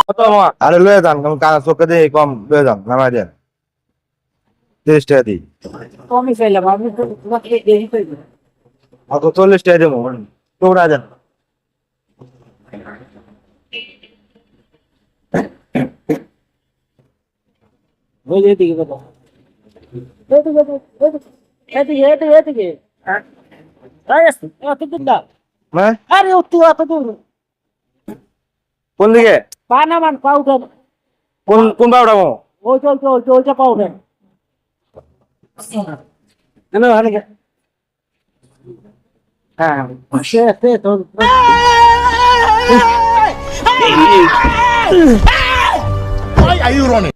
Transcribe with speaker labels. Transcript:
Speaker 1: কত মামা? আরে লয়ে যান, কানা চোখে দিয়ে কম লয়ে যান, নামাই দেন 30 টাকা দিই।
Speaker 2: কমই চাইলাম, আমি তো তোমাকে দেরি করবো।
Speaker 1: অত 40 টাকা দেবো, তোমরা দেন।
Speaker 2: ওই যে এদিকে কথা, এদিকে এদিকে এদিকে এদিকে এই আসছে এত দূর না।
Speaker 1: হ্যাঁ,
Speaker 2: আরে ও তুই এত দূর
Speaker 1: কোন দিকে?
Speaker 2: পা না মান পা উঠে,
Speaker 1: কোন কোন বাবুটা মামা?
Speaker 2: ওইটা পা উঠে না ভালো। হ্যাঁ সে তোর
Speaker 3: Why are you running?